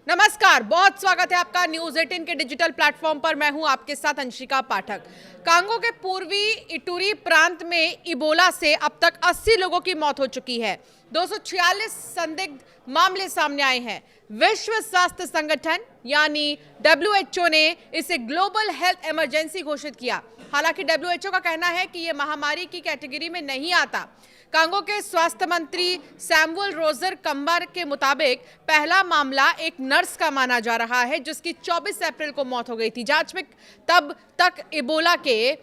नमस्कार, बहुत स्वागत है आपका न्यूज 18 के डिजिटल प्लेटफॉर्म पर। मैं हूं आपके साथ अंशिका पाठक। कांगो के पूर्वी इटूरी प्रांत में इबोला से अब तक 80 लोगों की मौत हो चुकी है। 246 संदिग्ध मामले सामने आए हैं। विश्व स्वास्थ्य संगठन यानी WHO ने इसे ग्लोबल हेल्थ इमरजेंसी घोषित किया। हालांकि WHO का कहना है कि यह महामारी की कैटेगरी में नहीं आता। कांगो के स्वास्थ्य मंत्री सैमुअल रोजर कंबर के मुताबिक पहला मामला एक नर्स का माना जा रहा है, जिसकी 24 अप्रैल को मौत हो गई थी। जांच में तब तक इबोला के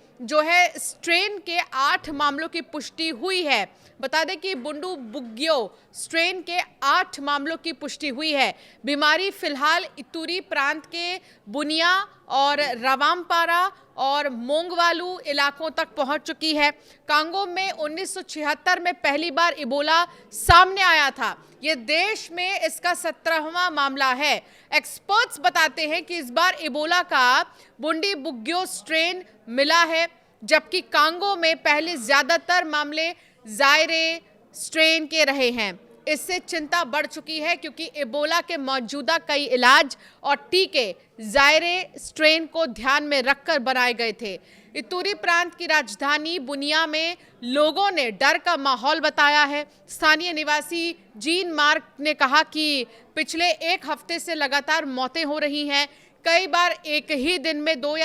स्ट्रेन के 8 मामलों की पुष्टि हुई है। बता दें कि बुंडू बुग्यो स्ट्रेन के 8 मामलों की पुष्टि हुई है। बीमारी फिलहाल इतूरी प्रांत के बुनिया और रवामपारा और मोंगवालू इलाकों तक पहुंच चुकी है। कांगो में 1976 में पहली बार इबोला सामने आया था। ये देश में इसका 17वां मामला है। एक्सपर्ट्स बताते हैं कि इस बार इबोला का बुंडी बुग्यो स्ट्रेन मिला है, जबकि कांगो में पहले ज्यादातर मामले जायरे स्ट्रेन के रहे हैं। इससे चिंता बढ़ चुकी है क्योंकि इबोला के मौजूदा कई इलाज और टीके जायरे स्ट्रेन को ध्यान में रखकर बनाए गए थे। इतूरी प्रांत की राजधानी बुनिया में लोगों ने डर का माहौल बताया है। स्थानीय निवासी जीन मार्क ने कहा कि पिछले एक हफ्ते से लगातार मौतें हो रही हैं। कई बार एक ही दिन में 2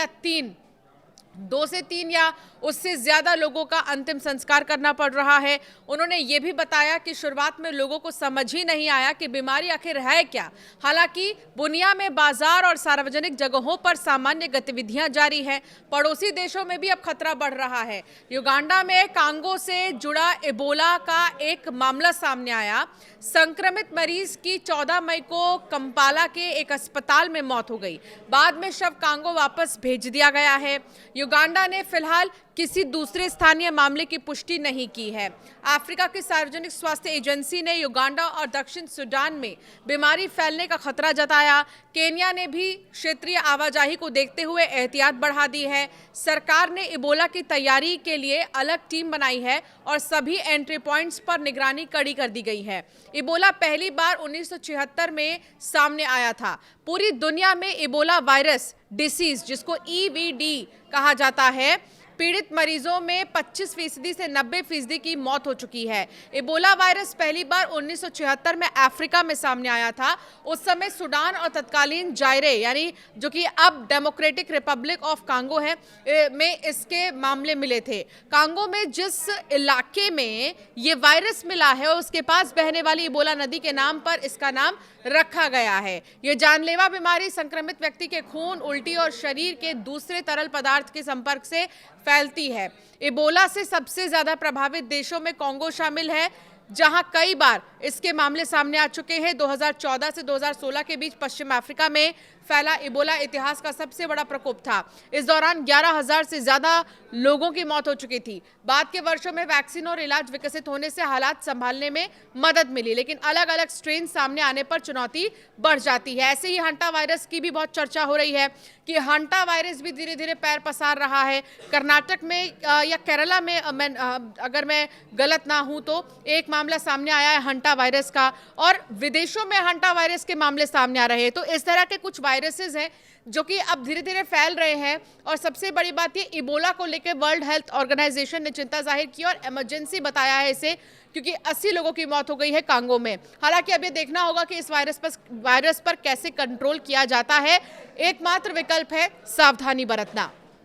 से 3 या उससे ज्यादा लोगों का अंतिम संस्कार करना पड़ रहा है। उन्होंने ये भी बताया कि शुरुआत में लोगों को समझ ही नहीं आया कि बीमारी आखिर है क्या। हालांकि बुनिया में बाजार और सार्वजनिक जगहों पर सामान्य गतिविधियां जारी हैं। पड़ोसी देशों में भी अब खतरा बढ़ रहा है। युगांडा में कांगो से जुड़ा इबोला का एक मामला सामने आया। संक्रमित मरीज की 14 मई को कंपाला के एक अस्पताल में मौत हो गई। बाद में शव कांगो वापस भेज दिया गया है। युगांडा ने फिलहाल किसी दूसरे स्थानीय मामले की पुष्टि नहीं की है। अफ्रीका की सार्वजनिक स्वास्थ्य एजेंसी ने युगांडा और दक्षिण सूडान में बीमारी फैलने का खतरा जताया। केन्या ने भी क्षेत्रीय आवाजाही को देखते हुए एहतियात बढ़ा दी है। सरकार ने इबोला की तैयारी के लिए अलग टीम बनाई है और सभी एंट्री पॉइंट्स पर निगरानी कड़ी कर दी गई है। इबोला पहली बार 1976 में सामने आया था। पूरी दुनिया में इबोला वायरस डिसीज, जिसको EVD कहा जाता है, पीड़ित मरीजों में 25% से 90% की मौत हो चुकी है। इबोला वायरस पहली बार 1976 में अफ्रीका में सामने आया था। उस समय सूडान और तत्कालीन जायरे यानी जो कि अब डेमोक्रेटिक रिपब्लिक ऑफ कांगो है में इसके मामले मिले थे। कांगो में जिस इलाके में ये वायरस मिला है उसके पास बहने वाली इबोला नदी के नाम पर इसका नाम रखा गया है। ये जानलेवा बीमारी संक्रमित व्यक्ति के खून, उल्टी और शरीर के दूसरे तरल पदार्थ के संपर्क से फैलती है। इबोला से सबसे ज्यादा प्रभावित देशों में कांगो शामिल है, जहां कई बार इसके मामले सामने आ चुके हैं। 2014 से 2016 के बीच पश्चिम अफ्रीका में फैला इबोला इतिहास का सबसे बड़ा प्रकोप था। इस दौरान 11,000 से ज्यादा लोगों की मौत हो चुकी थी। बाद के वर्षों में वैक्सीन और इलाज विकसित होने से हालात संभालने में मदद मिली, लेकिन अलग अलग स्ट्रेन सामने आने पर चुनौती बढ़ जाती है। ऐसे ही हंटा वायरस की भी बहुत चर्चा हो रही है कि हंटा वायरस भी धीरे धीरे पैर पसार रहा है। कर्नाटक में या केरला में अगर मैं गलत ना हूं तो एक मामला सामने आया है हंटा वायरस का, और विदेशों में हंटा वायरस के मामले सामने आ रहे हैं। तो इस तरह के कुछ वायरसेस हैं जो कि अब धीरे धीरे फैल रहे हैं। और सबसे बड़ी बात ये, इबोला को लेकर वर्ल्ड हेल्थ ऑर्गेनाइजेशन ने चिंता जाहिर की और इमरजेंसी बताया है इसे, क्योंकि 80 लोगों की मौत हो गई है कांगो में। हालांकि अब ये देखना होगा कि इस वायरस पर कैसे कंट्रोल किया जाता है। एकमात्र विकल्प है सावधानी बरतना।